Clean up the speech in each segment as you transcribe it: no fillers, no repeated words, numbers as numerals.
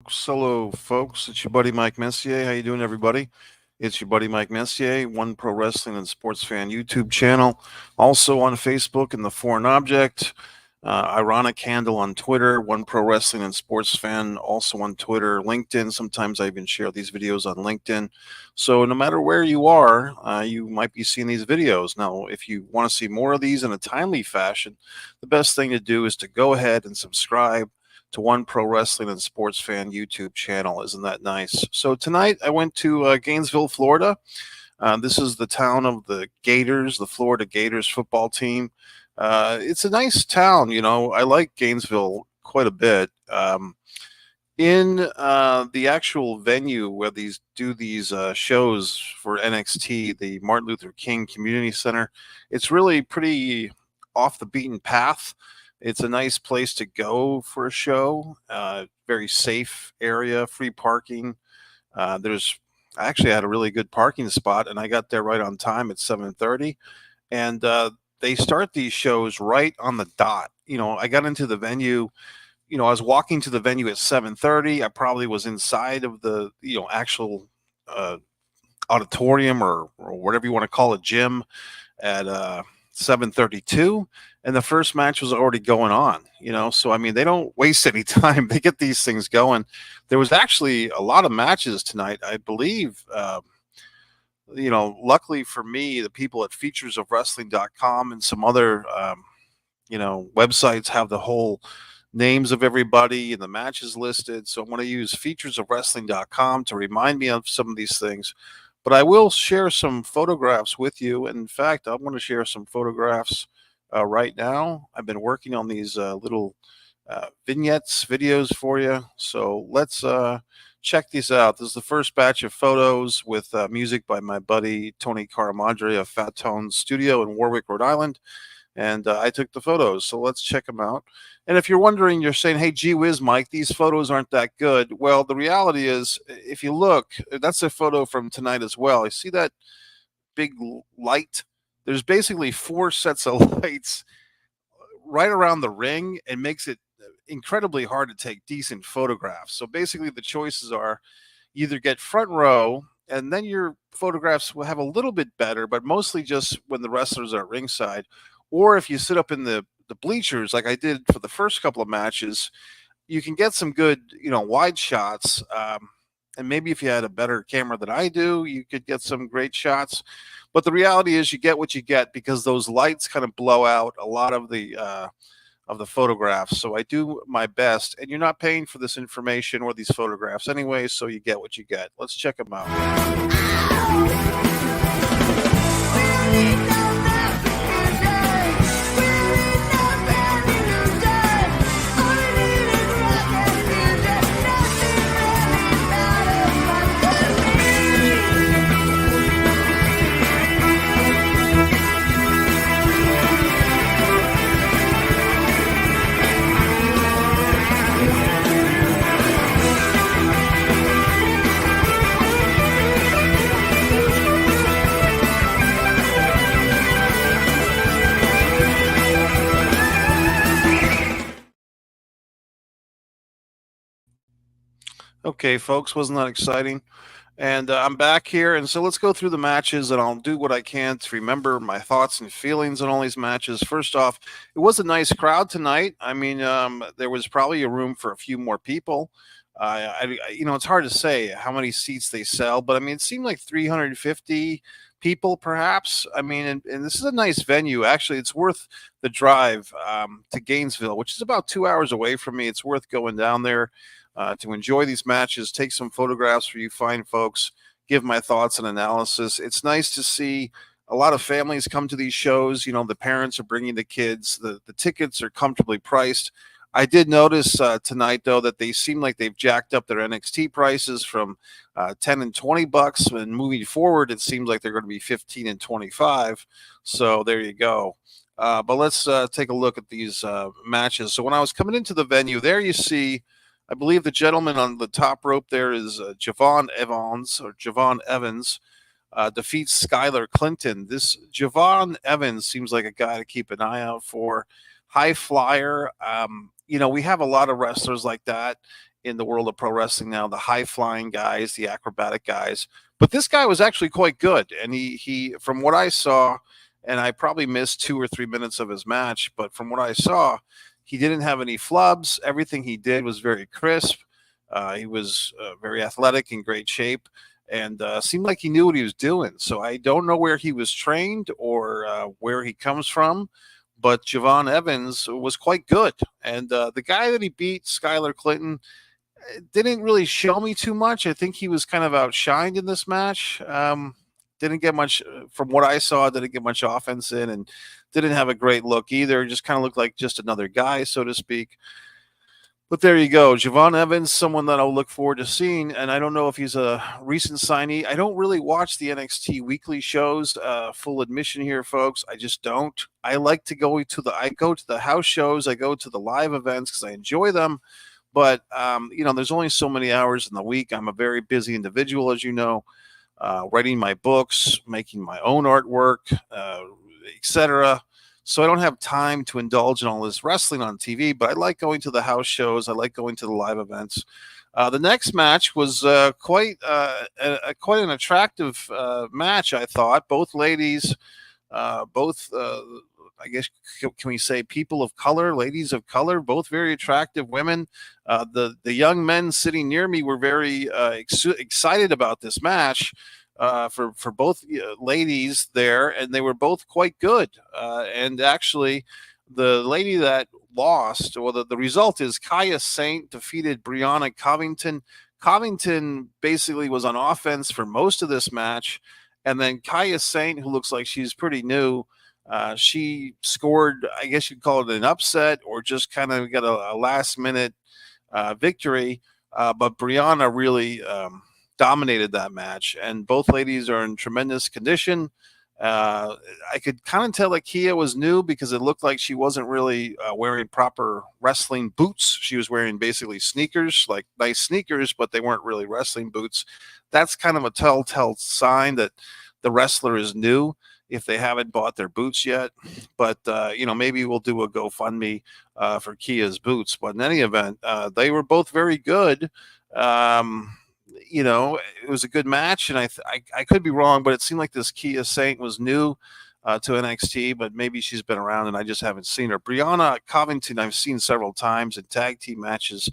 Hello, folks. It's your buddy Mike Messier. How you doing, everybody? It's your buddy Mike Messier, One Pro Wrestling and Sports Fan YouTube channel. Also on Facebook in the Foreign Object. Ironic handle on Twitter, One Pro Wrestling and Sports Fan. Also on Twitter, LinkedIn. Sometimes I even share these videos on LinkedIn. So no matter where you are, you might be seeing these videos. Now, if you want to see more of these in a timely fashion, the best thing to do is to go ahead and subscribe to One Pro Wrestling and Sports Fan YouTube channel. Isn't that nice? So tonight I went to Gainesville, Florida. This is the town of the Gators, the Florida Gators football team. It's a nice town, you know. I like Gainesville quite a bit. In the actual venue where these shows for NXT, the Martin Luther King Community Center, it's really pretty off the beaten path. It's a nice place to go for a show. Very safe area, free parking. There's I actually had a really good parking spot, and I got there right on time at 7:30. And they start these shows right on the dot. You know, I got into the venue. You know, I was walking to the venue at 7:30. I probably was inside of the actual uh, auditorium or whatever you want to call it, gym at 7:32, and the first match was already going on. So I mean, they don't waste any time. They get these things going. There was actually a lot of matches tonight, I believe. Luckily for me, the people at featuresofwrestling.com and some other websites have the whole names of everybody and the matches listed. So I'm going to use featuresofwrestling.com to remind me of some of these things. But I will share some photographs with you. And in fact, I'm going to share some photographs right now. I've been working on these little vignettes, videos for you. So let's check these out. This is the first batch of photos with music by my buddy Tony Caramadre of Fat Tone Studio in Warwick, Rhode Island. And I took the photos. So let's check them out. And if you're wondering, you're saying, hey, gee whiz, Mike, these photos aren't that good. Well, the reality is, if you look, that's a photo from tonight as well. You see that big light? There's basically 4 sets of lights right around the ring and makes it incredibly hard to take decent photographs. So basically the choices are either get front row and then your photographs will have a little bit better, but mostly just when the wrestlers are at ringside. Or if you sit up in the bleachers like I did for the first couple of matches, you can get some good, wide shots. And maybe if you had a better camera than I do, you could get some great shots. But the reality is you get what you get because those lights kind of blow out a lot of the photographs. So I do my best, and you're not paying for this information or these photographs anyway, so you get what you get. Let's check them out. Okay, folks, wasn't that exciting? And I'm back here, and so let's go through the matches, and I'll do what I can to remember my thoughts and feelings on all these matches. First off, it was a nice crowd tonight. I mean, there was probably a room for a few more people. It's hard to say how many seats they sell, but I mean, it seemed like 350 people, perhaps. I mean, and this is a nice venue. Actually, it's worth the drive to Gainesville, which is about 2 hours away from me. It's worth going down there to enjoy these matches, take some photographs for you fine folks, give my thoughts and analysis. It's nice to see a lot of families come to these shows. You know, the parents are bringing the kids. The tickets are comfortably priced. I did notice tonight, though, that they seem like they've jacked up their NXT prices from 10 and $20, and moving forward, it seems like they're going to be 15 and 25. So there you go. But let's take a look at these matches. So when I was coming into the venue, there you see, I believe the gentleman on the top rope there is Javon Evans defeats Skylar Clinton. This Javon Evans seems like a guy to keep an eye out for. High flyer. We have a lot of wrestlers like that. in the world of pro wrestling now, the high flying guys, the acrobatic guys. But this guy was actually quite good. And he from what I saw, and I probably missed 2 or 3 minutes of his match, but from what I saw, he didn't have any flubs. Everything he did was very crisp. He was very athletic, in great shape, and seemed like he knew what he was doing. So I don't know where he was trained or where he comes from, but Javon Evans was quite good. And the guy that he beat, Skylar Clinton, didn't really show me too much. I think he was kind of outshined in this match. Didn't get much from what I saw. Didn't get much offense in, and didn't have a great look either. Just kind of looked like just another guy, so to speak. But there you go. Javon Evans, someone that I'll look forward to seeing. And I don't know if he's a recent signee. I don't really watch the NXT weekly shows. Full admission here, folks. I just don't. I like to go to the house shows. I go to the live events because I enjoy them. But, there's only so many hours in the week. I'm a very busy individual, as you know, writing my books, making my own artwork, etc. So I don't have time to indulge in all this wrestling on TV, but I like going to the house shows. I like going to the live events. The next match was quite an attractive match, I thought. Both ladies, I guess, can we say people of color, ladies of color, both very attractive women. The young men sitting near me were very excited about this match. For both ladies there, and they were both quite good. And actually, the lady that lost, or the result is Kaya Saint defeated Brianna Covington. Covington basically was on offense for most of this match, and then Kaya Saint, who looks like she's pretty new, she scored, I guess you'd call it an upset, or just kind of got a last-minute victory. But Brianna really dominated that match, and both ladies are in tremendous condition. I could kind of tell that Kia was new because it looked like she wasn't really wearing proper wrestling boots. She was wearing basically sneakers, like nice sneakers, but they weren't really wrestling boots. That's kind of a telltale sign that the wrestler is new if they haven't bought their boots yet. But, maybe we'll do a GoFundMe for Kia's boots. But in any event, they were both very good. It was a good match, and I could be wrong, but it seemed like this Kia Saint was new to NXT, but maybe she's been around and I just haven't seen her. Brianna Covington, I've seen several times in tag team matches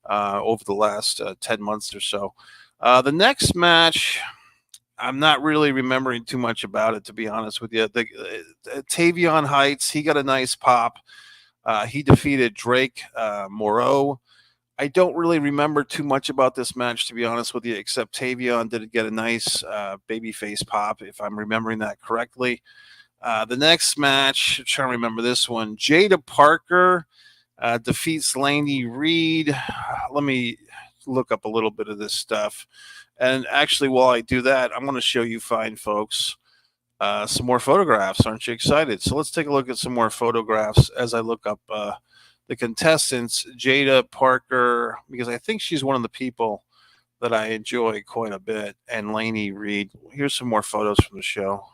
over the last 10 months or so. The next match, I'm not really remembering too much about it, to be honest with you. Tavion Heights, he got a nice pop. He defeated Drake Moreau. I don't really remember too much about this match, to be honest with you, except Tavion did get a nice babyface pop, if I'm remembering that correctly. The next match, I'm trying to remember this one. Jada Parker defeats Lainey Reed. Let me look up a little bit of this stuff. And actually, while I do that, I'm going to show you fine folks some more photographs. Aren't you excited? So let's take a look at some more photographs as I look up the contestants. Jada Parker, because I think she's one of the people that I enjoy quite a bit, and Lainey Reed. Here's some more photos from the show.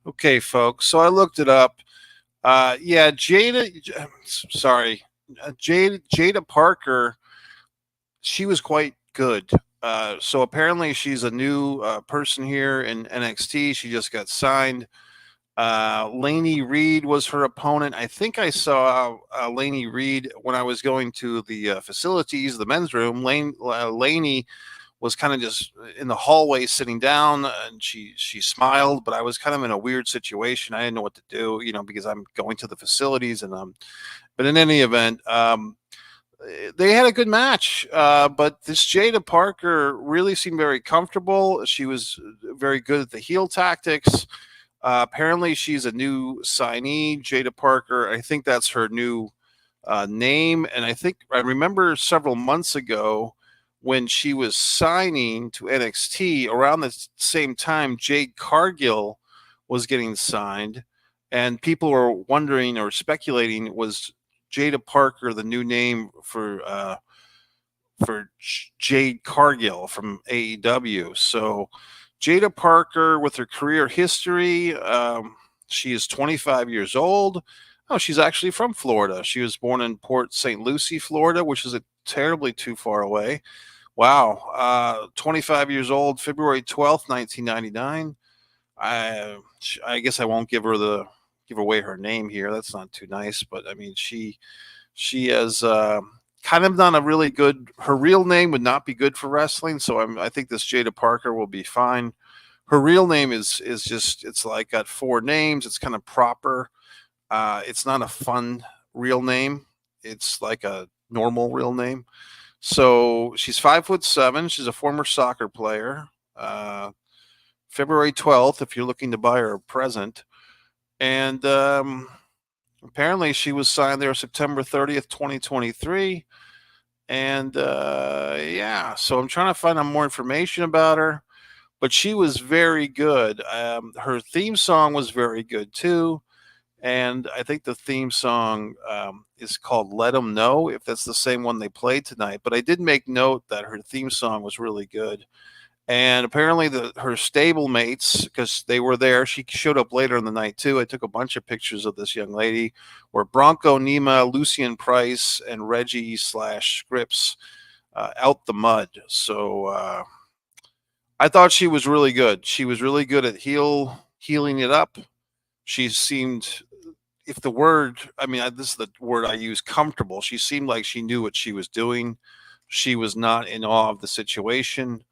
Okay, folks. So I looked it up. Jada Parker, she was quite good. So apparently she's a new person here in NXT. She just got signed. Lainey Reed was her opponent. I think I saw Lainey Reed when I was going to the facilities, the men's room. Lainey was kind of just in the hallway sitting down, and she smiled, but I was kind of in a weird situation. I didn't know what to do, because I'm going to the facilities, and but in any event, they had a good match. But this Jada Parker really seemed very comfortable. She was very good at the heel tactics. Apparently, she's a new signee, Jada Parker. I think that's her new name. And I think I remember several months ago when she was signing to NXT, around the same time Jade Cargill was getting signed. And people were wondering or speculating, was Jada Parker the new name for Jade Cargill from AEW? So Jada Parker, with her career history, she is 25 years old. Oh, she's actually from Florida. She was born in Port St. Lucie, Florida, which is terribly too far away. Wow. 25 years old, February 12th, 1999. I guess I won't give away her name here. That's not too nice, but I mean, she has kind of done a really good. Her real name would not be good for wrestling, so I think this Jada Parker will be fine. Her real name is just, it's like got four names. It's kind of proper. It's not a fun real name. It's like a normal real name. So she's 5'7". She's a former soccer player. February 12th, if you're looking to buy her a present. And apparently she was signed there September 30th, 2023. And yeah, so I'm trying to find out more information about her. But she was very good. Her theme song was very good too. And I think the theme song is called Let 'Em Know, if that's the same one they played tonight. But I did make note that her theme song was really good. And apparently her stable mates, because they were there, she showed up later in the night too. I took a bunch of pictures of this young lady, were Bronco Nima, Lucian Price, and Reggie / Scripps out the mud. So I thought she was really good. She was really good at healing it up. She seemed, if the word, I mean, this is the word I use, comfortable. She seemed like she knew what she was doing. She was not in awe of the situation.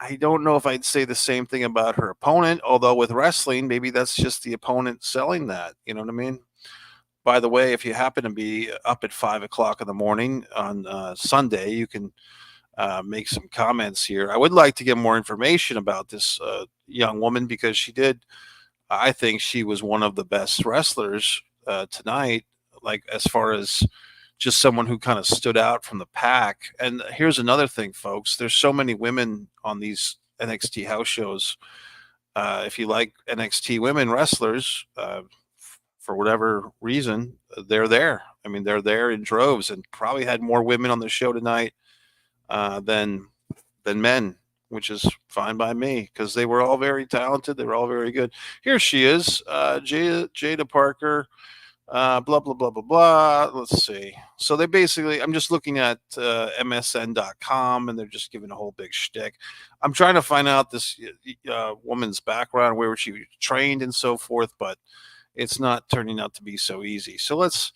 I don't know if I'd say the same thing about her opponent, although with wrestling, maybe that's just the opponent selling that. You know what I mean? By the way, if you happen to be up at 5 o'clock in the morning on Sunday, you can make some comments here. I would like to get more information about this young woman, because I think she was one of the best wrestlers tonight, like as far as just someone who kind of stood out from the pack. And here's another thing, folks. There's so many women on these NXT house shows. If you like NXT women wrestlers, for whatever reason, they're there. I mean, they're there in droves, and probably had more women on the show tonight than men, which is fine by me, because they were all very talented. They were all very good. Here she is, Jada Parker. Blah, blah, blah, blah, blah. Let's see. So they basically, I'm just looking at MSN.com, and they're just giving a whole big shtick. I'm trying to find out this woman's background, where she trained and so forth, but it's not turning out to be so easy. So let's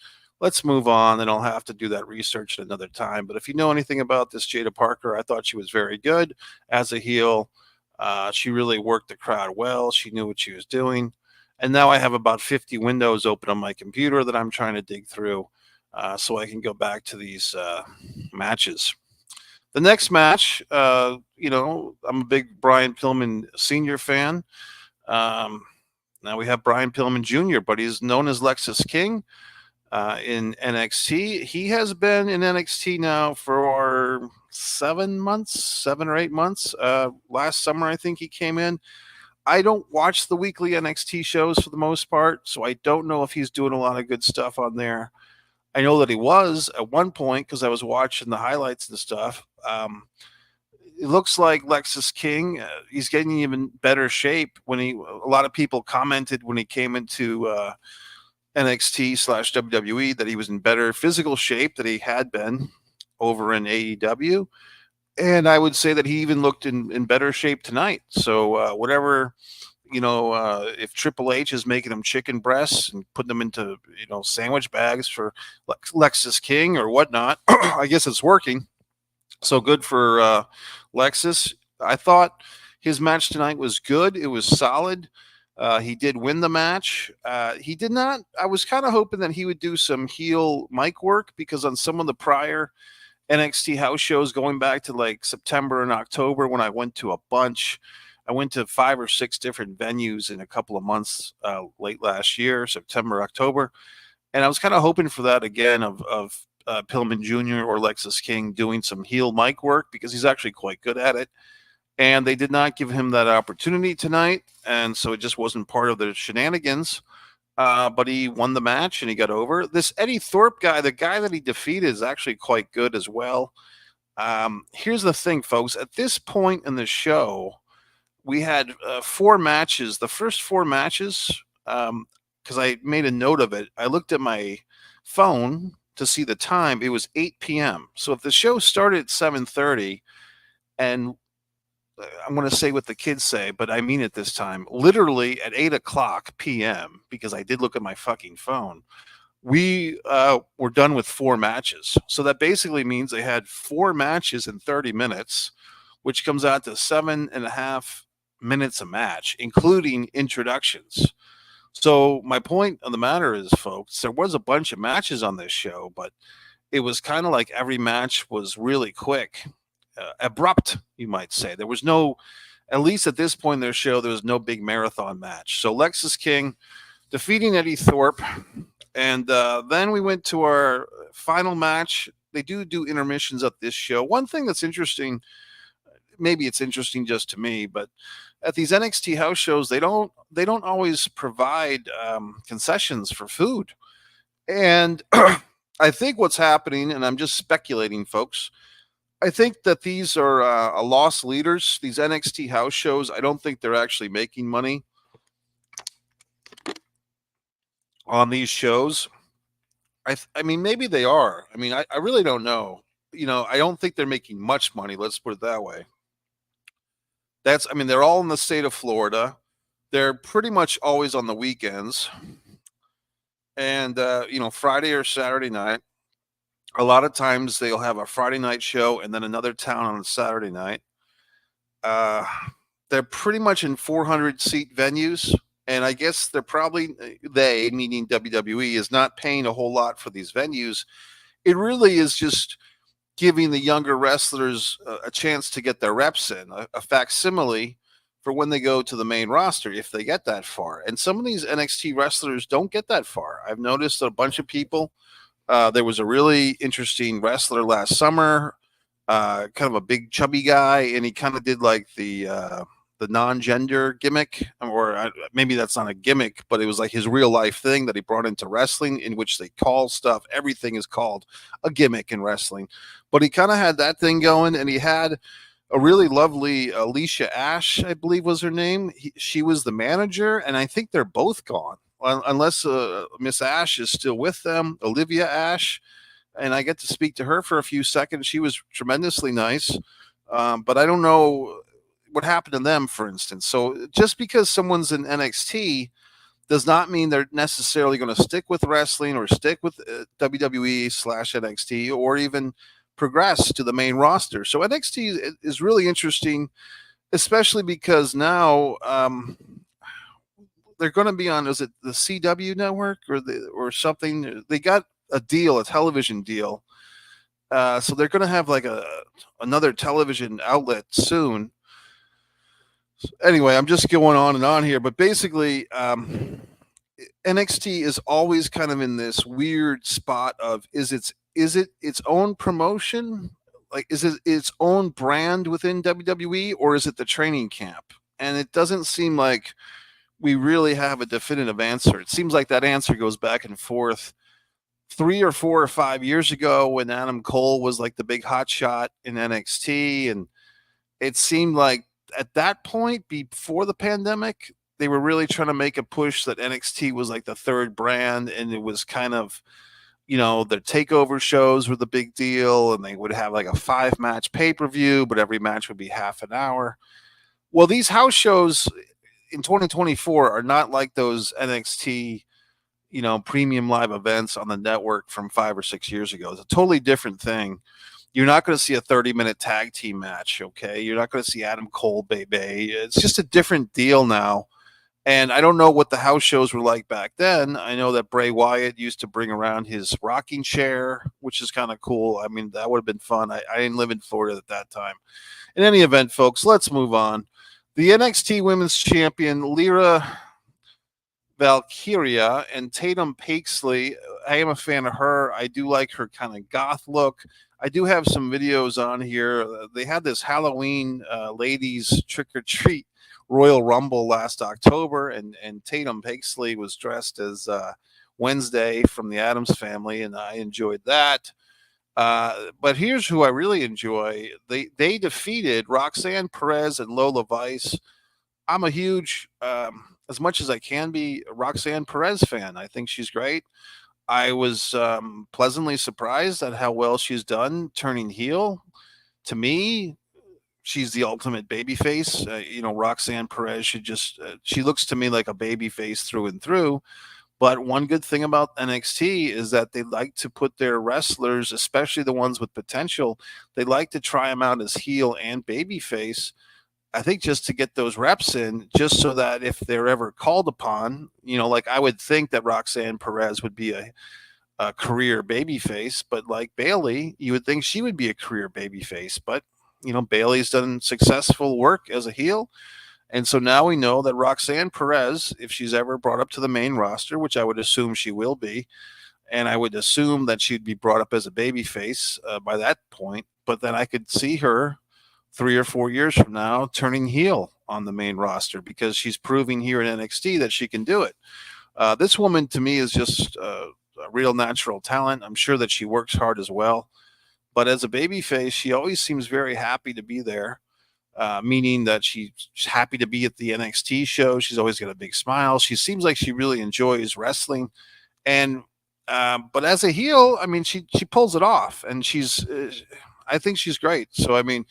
move on, and I'll have to do that research at another time. But if you know anything about this Jada Parker, I thought she was very good as a heel. She really worked the crowd well. She knew what she was doing. And now I have about 50 windows open on my computer that I'm trying to dig through so I can go back to these matches. The next match, I'm a big Brian Pillman Sr. fan. Now we have Brian Pillman Jr., but he's known as Lexus King in NXT. He has been in NXT now for 7 or 8 months. Last summer, I think he came in. I don't watch the weekly NXT shows for the most part, so I don't know if he's doing a lot of good stuff on there. I know that he was at one point, because I was watching the highlights and stuff. It looks like Lexus King, he's getting even better shape. A lot of people commented when he came into NXT / WWE that he was in better physical shape than he had been over in AEW. And I would say that he even looked in better shape tonight. So whatever, if Triple H is making him chicken breasts and putting them into, sandwich bags for Lexus King or whatnot, I guess it's working. So good for Lexus, I thought his match tonight was good. It was solid. He did win the match. He did not. I was kind of hoping that he would do some heel mic work because on some of the prior NXT house shows going back to like September and October when I went to a bunch, I went to 5 or 6 different venues in a couple of months late last year, September, October. And I was kind of hoping for that again of Pillman Jr. or Lexus King doing some heel mic work because he's actually quite good at it. And they did not give him that opportunity tonight. And so it just wasn't part of the shenanigans. But he won the match and he got over. This Eddie Thorpe guy, the guy that he defeated, is actually quite good as well. Here's the thing, folks. At this point in the show, we had 4 matches. The first 4 matches, because I made a note of it, I looked at my phone to see the time. It was 8 p.m. So if the show started at 7:30, and I'm going to say what the kids say, but I mean it this time, literally at 8 o'clock p.m., because I did look at my fucking phone, we were done with 4 matches. So that basically means they had 4 matches in 30 minutes, which comes out to 7.5 minutes a match, including introductions. So my point of the matter is, folks, there was a bunch of matches on this show, but it was kind of like every match was really quick, abrupt, you might say. There was no, at least at this point in their show, there was no big marathon match. So Lexus King defeating Eddie Thorpe. And then we went to our final match. They do intermissions at this show. One thing that's interesting, maybe it's interesting just to me, but at these NXT house shows, they don't always provide concessions for food. And I think what's happening, and I'm just speculating, folks, I think that these are lost leaders. These NXT house shows, I don't think they're actually making money on these shows. I mean, maybe they are. I mean, I really don't know. You know, I don't think they're making much money. Let's put it that way. I mean, they're all in the state of Florida. They're pretty much always on the weekends. And, Friday or Saturday night. A lot of times they'll have a Friday night show and then another town on a Saturday night. They're pretty much in 400-seat venues. And I guess they're probably, meaning WWE, is not paying a whole lot for these venues. It really is just giving the younger wrestlers a chance to get their reps in, a facsimile for when they go to the main roster, if they get that far. And some of these NXT wrestlers don't get that far. I've noticed that a bunch of people, there was a really interesting wrestler last summer, kind of a big chubby guy, and he kind of did like the non-gender gimmick, or maybe that's not a gimmick, but it was like his real life thing that he brought into wrestling, in which they call stuff, everything is called a gimmick in wrestling. But he kind of had that thing going, and he had a really lovely Alicia Ash, I believe was her name. She was the manager, and I think they're both gone, unless Miss Ash is still with them, Olivia Ash, and I get to speak to her for a few seconds. She was tremendously nice, but I don't know what happened to them, for instance. So just because someone's in NXT does not mean they're necessarily going to stick with wrestling or stick with WWE/NXT or even progress to the main roster. So NXT is really interesting, especially because now they're going to be on, is it the CW network or something? They got a deal, a television deal. So they're going to have like another television outlet soon. Anyway, I'm just going on and on here, but basically, NXT is always kind of in this weird spot of is it its own promotion, like is it its own brand within WWE, or is it the training camp? And it doesn't seem like we really have a definitive answer. It seems like that answer goes back and forth. 3 or 4 or 5 years ago, when Adam Cole was like the big hot shot in NXT, and it seemed like at that point, before the pandemic, they were really trying to make a push that NXT was like the third brand, and it was kind of, their takeover shows were the big deal, and they would have like a 5-match pay-per-view, but every match would be half an hour. Well, these house shows in 2024 are not like those NXT, premium live events on the network from 5 or 6 years ago. It's a totally different thing. You're not going to see a 30-minute tag team match, okay? You're not going to see Adam Cole, baby. It's just a different deal now. And I don't know what the house shows were like back then. I know that Bray Wyatt used to bring around his rocking chair, which is kind of cool. I mean, that would have been fun. I didn't live in Florida at that time. In any event, folks, let's move on. The NXT Women's Champion, Lyra Valkyria, and Tatum Paxley. I am a fan of her. I do like her kind of goth look. I do have some videos on here. They had this Halloween ladies trick or treat Royal Rumble last October, and Tatum Paxley was dressed as Wednesday from the Addams Family, and I enjoyed that. But here's who I really enjoy. They defeated Roxanne Perez and Lola Vice. I'm a huge, as much as I can be, Roxanne Perez fan. I think she's great. I was pleasantly surprised at how well she's done turning heel. To me, she's the ultimate babyface. Roxanne Perez she looks to me like a babyface through and through. But one good thing about NXT is that they like to put their wrestlers, especially the ones with potential, they like to try them out as heel and babyface. I think just to get those reps in, just so that if they're ever called upon, like I would think that Roxanne Perez would be a career babyface, but like Bayley, you would think she would be a career babyface. But, Bayley's done successful work as a heel. And so now we know that Roxanne Perez, if she's ever brought up to the main roster, which I would assume she will be, and I would assume that she'd be brought up as a babyface by that point, but then I could see her 3 or 4 years from now turning heel on the main roster because she's proving here in NXT that she can do it. This woman, to me, is just a real natural talent. I'm sure that she works hard as well. But as a babyface, she always seems very happy to be there. Meaning that she's happy to be at the NXT show. She's always got a big smile. She seems like she really enjoys wrestling. And but as a heel, I mean, she pulls it off, and I think she's great. So I mean,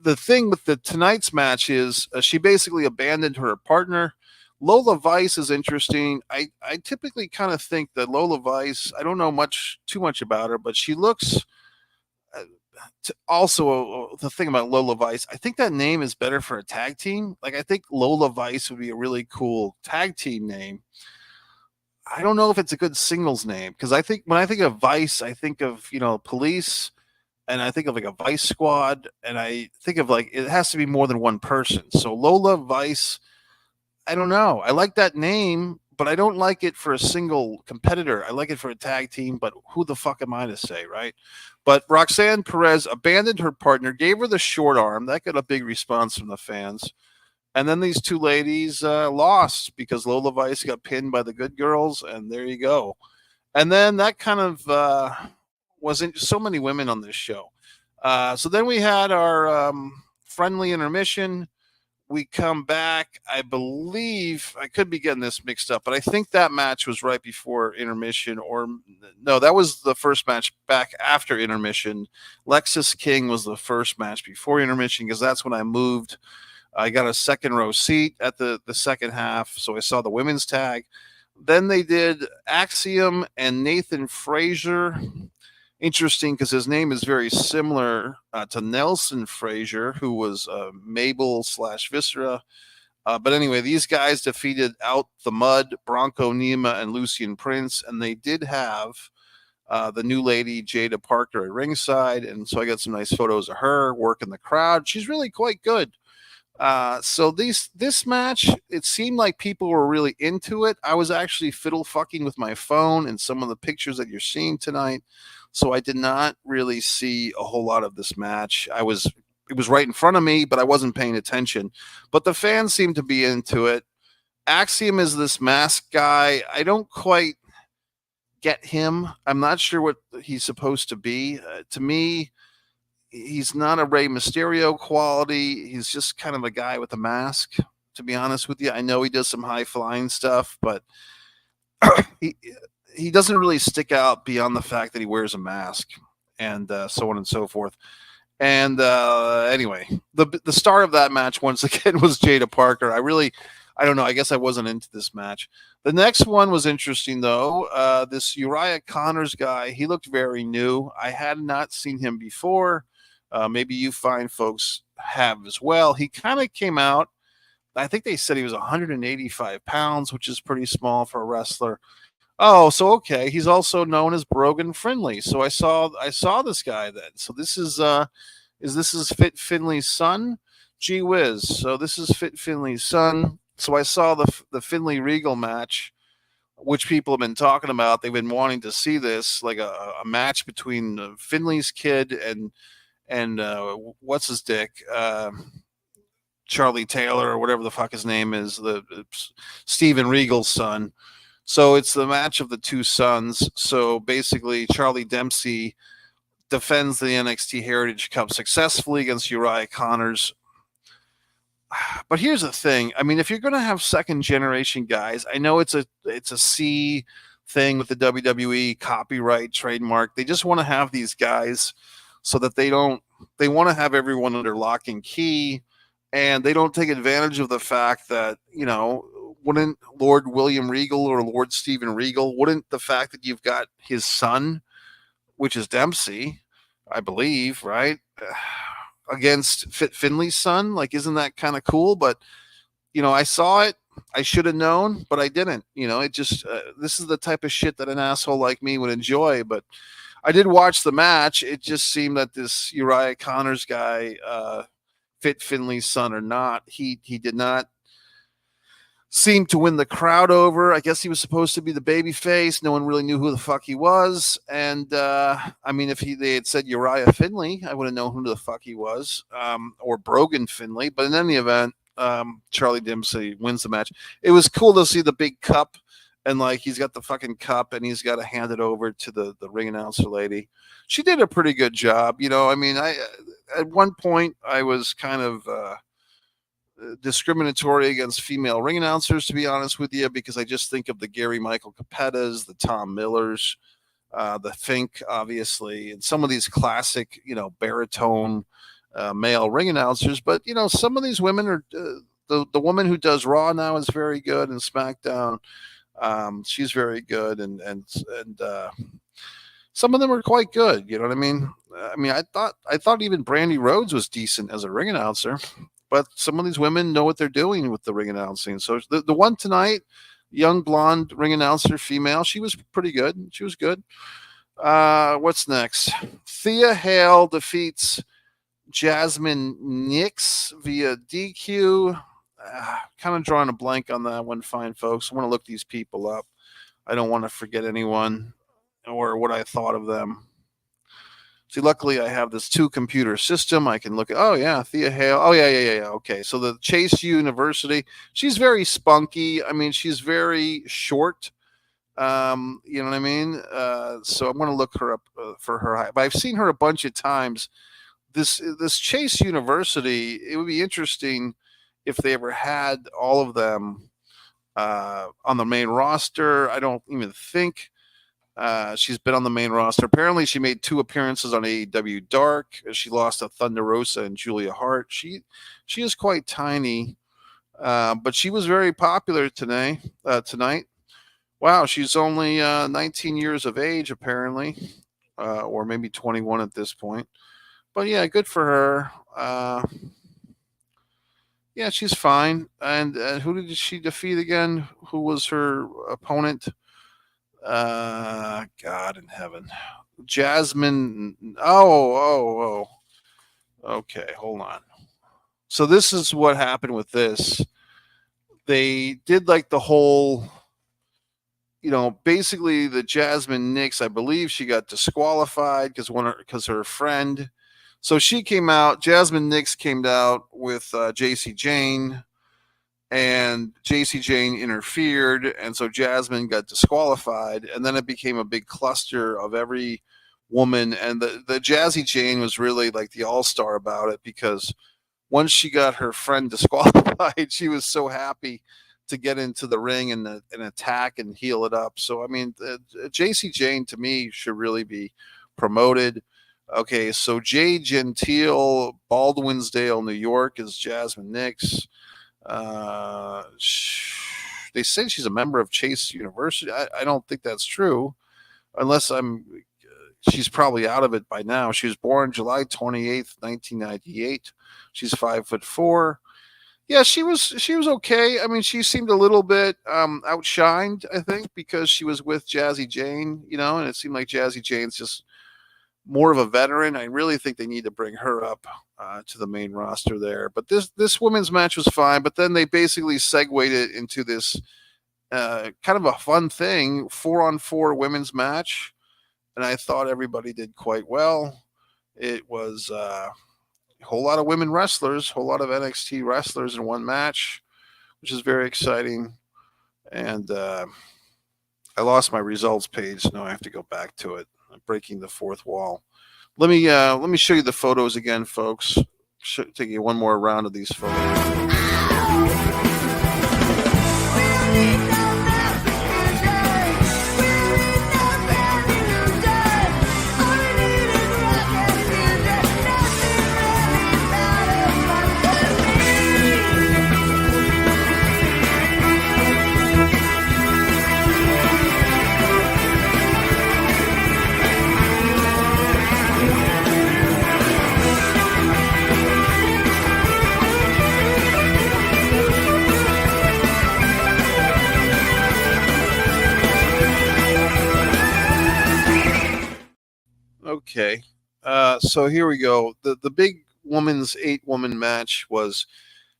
the thing with tonight's match is she basically abandoned her partner. Lola Vice is interesting. I typically kind of think that Lola Vice, I don't know too much about her, but she looks. Also, the thing about Lola Vice, I think that name is better for a tag team. Like, I think Lola Vice would be a really cool tag team name. I don't know if it's a good singles name, because I think when I think of Vice, I think of, police, and I think of like a Vice squad, and I think of like it has to be more than one person. So Lola Vice, I don't know. I like that name, but I don't like it for a single competitor. I like it for a tag team, but who the fuck am I to say, right? But Roxanne Perez abandoned her partner, gave her the short arm. That got a big response from the fans. And then these two ladies lost because Lola Vice got pinned by the Good Girls, and there you go. And then that kind of wasn't so many women on this show. So then we had our friendly intermission. We come back. I believe I could be getting this mixed up, but I think that match was right before intermission, or no, that was the first match back after intermission. Lexis King was the first match before intermission because that's when I moved. I got a second row seat at the second half, so I saw the women's tag. Then they did Axiom and Nathan Frazier. Interesting because his name is very similar to Nelson Frazier, who was Mabel / Viscera. But anyway, these guys defeated Out the Mud, Bronco Nima, and Lucian Prince, and they did have the new lady, Jada Parker, at ringside. And so I got some nice photos of her working the crowd. She's really quite good. So this match, it seemed like people were really into it. I was actually fiddle fucking with my phone and some of the pictures that you're seeing tonight. So I did not really see a whole lot of this match. It was right in front of me, but I wasn't paying attention. But the fans seemed to be into it. Axiom is this mask guy. I don't quite get him. I'm not sure what he's supposed to be. To me, he's not a Rey Mysterio quality. He's just kind of a guy with a mask, to be honest with you. I know he does some high flying stuff, but he doesn't really stick out beyond the fact that he wears a mask and so on and so forth. And anyway, the star of that match once again was Jada Parker. I don't know. I guess I wasn't into this match. The next one was interesting, though. This Uriah Connors guy, he looked very new. I had not seen him before. Maybe you fine folks have as well. He kind of came out. I think they said he was 185 pounds, which is pretty small for a wrestler. Oh, so okay. He's also known as Brogan Finley. So I saw this guy then. So this is Fit Finley's son? Gee whiz. So this is Fit Finley's son. So I saw the Finley Regal match, which people have been talking about. They've been wanting to see this, like a match between Finley's kid and what's his dick, Charlie Taylor or whatever the fuck his name is, the Steven Regal's son. So it's the match of the two sons. So basically, Charlie Dempsey defends the NXT Heritage Cup successfully against Uriah Connors. But here's the thing. I mean, if you're going to have second generation guys, I know it's a C thing with the WWE copyright trademark. They just want to have these guys so that they want to have everyone under lock and key, and they don't take advantage of the fact that, wouldn't Lord William Regal or Lord Steven Regal, wouldn't the fact that you've got his son, which is Dempsey, I believe, right, against Finley's son, like, isn't that kind of cool? But, I saw it. I should have known, but I didn't. It just, this is the type of shit that an asshole like me would enjoy. But I did watch the match. It just seemed that this Uriah Connors guy, Fit Finley's son or not, he did not seem to win the crowd over. I guess he was supposed to be the baby face. No one really knew who the fuck he was. And I mean, if they had said Uriah Finley, I would have known who the fuck he was, or Brogan Finley. But in any event, Charlie Dempsey wins the match. It was cool to see the big cup, and like he's got the fucking cup and he's got to hand it over to the ring announcer lady. She did a pretty good job. I mean, at one point I was kind of discriminatory against female ring announcers, to be honest with you, because I just think of the Gary Michael Capettas, the Tom Millers, the Fink, obviously, and some of these classic, baritone male ring announcers. But some of these women are the woman who does Raw now is very good, and SmackDown, she's very good, and some of them are quite good. You know what I mean? I thought even Brandy Rhodes was decent as a ring announcer. But some of these women know what they're doing with the ring announcing. So the one tonight, young blonde ring announcer, female, she was pretty good. She was good. What's next? Thea Hale defeats Jasmine Nix via DQ. Kind of drawing a blank on that one, fine folks. I want to look these people up. I don't want to forget anyone or what I thought of them. See, luckily I have this 2-computer system. I can look at, oh yeah, Thea Hale. Oh yeah. Okay. So the Chase University, she's very spunky. I mean, she's very short. You know what I mean? So I'm going to look her up for her height. But I've seen her a bunch of times. This Chase University, it would be interesting if they ever had all of them on the main roster. I don't even think she's been on the main roster. Apparently, she made 2 appearances on AEW Dark. She lost to Thunder Rosa and Julia Hart. She is quite tiny, but she was very popular tonight. Wow, she's only 19 years of age, apparently, or maybe 21 at this point. But yeah, good for her. Yeah, she's fine. And who did she defeat again? Who was her opponent? God in heaven. Jasmine. Oh. Okay, hold on. So this is what happened with this. They did like the whole, basically the Jasmine Nix, I believe she got disqualified because her friend. So she came out, Jasmine Nix came out with JC Jane, and JC Jane interfered, and so Jasmine got disqualified, and then it became a big cluster of every woman, and the Jazzy Jane was really like the all-star about it, because once she got her friend disqualified, she was so happy to get into the ring and attack and heal it up. So, I mean, JC Jane, to me, should really be promoted. Okay, so Jay Gentile, Baldwinsdale, New York, is Jasmine Nix. They say she's a member of Chase University. I don't think that's true, unless she's probably out of it by now. She was born July 28th, 1998. She's 5'4". Yeah, she was okay. I mean, she seemed a little bit outshined, I think, because she was with Jazzy Jane, and it seemed like Jazzy Jane's just more of a veteran. I really think they need to bring her up to the main roster there. But this women's match was fine. But then they basically segued it into this kind of a fun thing, 4-on-4 women's match, and I thought everybody did quite well. It was a whole lot of women wrestlers, whole lot of NXT wrestlers in one match, which is very exciting. And I lost my results page, so now I have to go back to it. I'm breaking the fourth wall. Let me show you the photos again, folks. Take you one more round of these photos. Okay. So here we go. The big woman's 8-woman match was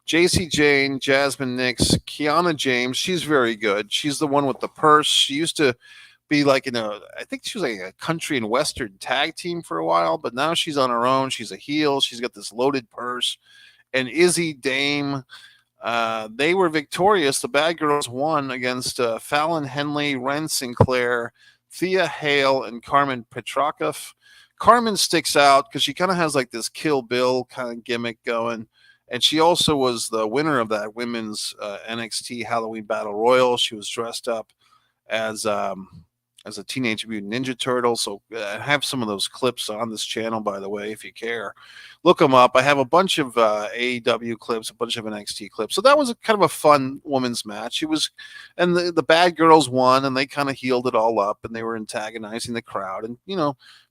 JC Jane, Jasmine Nix, Kiana James. She's very good. She's the one with the purse. She used to be like I think she was like a country and western tag team for a while, but now she's on her own. She's a heel. She's got this loaded purse. And Izzy Dame, they were victorious. The Bad Girls won against Fallon Henley, Ren Sinclair, Thea Hale, and Carmen Petrakoff. Carmen sticks out because she kind of has like this Kill Bill kind of gimmick going. And she also was the winner of that women's NXT Halloween Battle Royal. She was dressed up as a Teenage Mutant Ninja Turtle. So I have some of those clips on this channel, by the way, if you care. Look them up. I have a bunch of AEW clips, a bunch of NXT clips. So that was kind of a fun women's match. And the Bad Girls won, and they kind of healed it all up, and they were antagonizing the crowd, and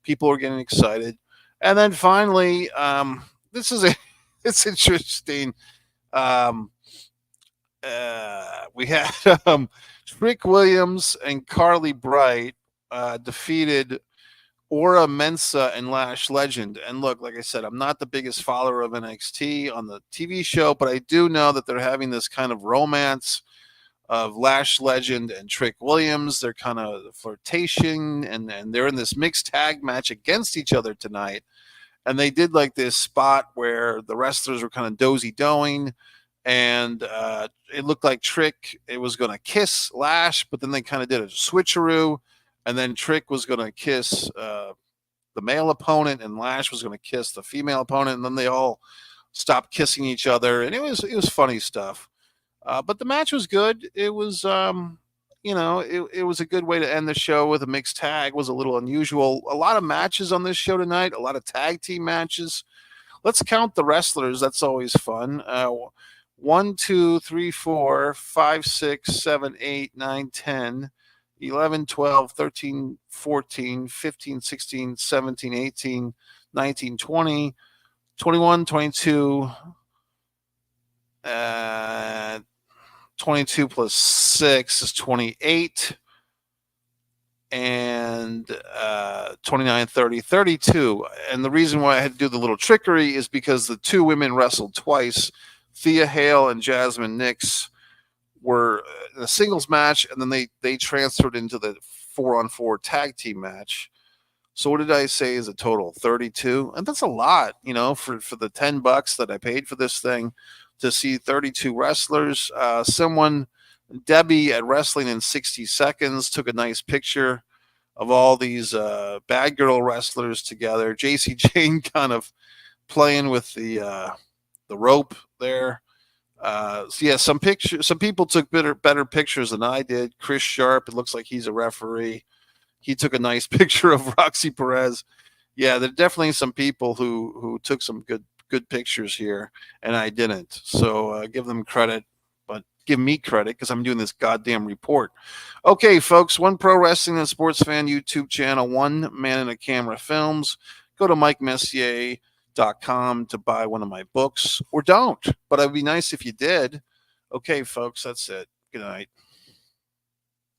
people were getting excited. And then finally, it's interesting. We had Trick Williams and Carly Bright defeated Aura Mensa and Lash Legend. And look, like I said, I'm not the biggest follower of NXT on the TV show, but I do know that they're having this kind of romance of Lash Legend and Trick Williams. They're kind of flirtation, and they're in this mixed tag match against each other tonight. And they did like this spot where the wrestlers were kind of dozy-doing, and it looked like Trick, it was going to kiss Lash, but then they kind of did a switcheroo, and then Trick was going to kiss the male opponent, and Lash was going to kiss the female opponent, and then they all stopped kissing each other, and it was funny stuff. But the match was good. It was, it was a good way to end the show with a mixed tag. It was a little unusual. A lot of matches on this show tonight, a lot of tag team matches. Let's count the wrestlers. That's always fun. 1, 2, 3, 4, 5, 6, 7, 8, 9, 10, 11, 12, 13, 14, 15, 16, 17, 18, 19, 20, 21, 22, 22 plus 6 is 28, and 29, 30, 32. And the reason why I had to do the little trickery is because the two women wrestled twice. Thea Hale and Jasmine Nix were in a singles match, and then they transferred into the 4-on-4 tag team match. So what did I say is a total? 32? And that's a lot, for the $10 that I paid for this thing, to see 32 wrestlers. Debbie at Wrestling in 60 Seconds took a nice picture of all these Bad Girl wrestlers together. JC Jane kind of playing with the rope there. Some people took better pictures than I did. Chris Sharp, it looks like he's a referee. He took a nice picture of Roxy Perez. Yeah, there are definitely some people who took some good good pictures here, and I didn't. So give them credit, but give me credit because I'm doing this goddamn report. Okay, folks, One Pro Wrestling and Sports Fan YouTube channel, One Man in a Camera Films. Go to MikeMessier.com to buy one of my books, or don't. But it'd be nice if you did. Okay, folks, that's it. Good night.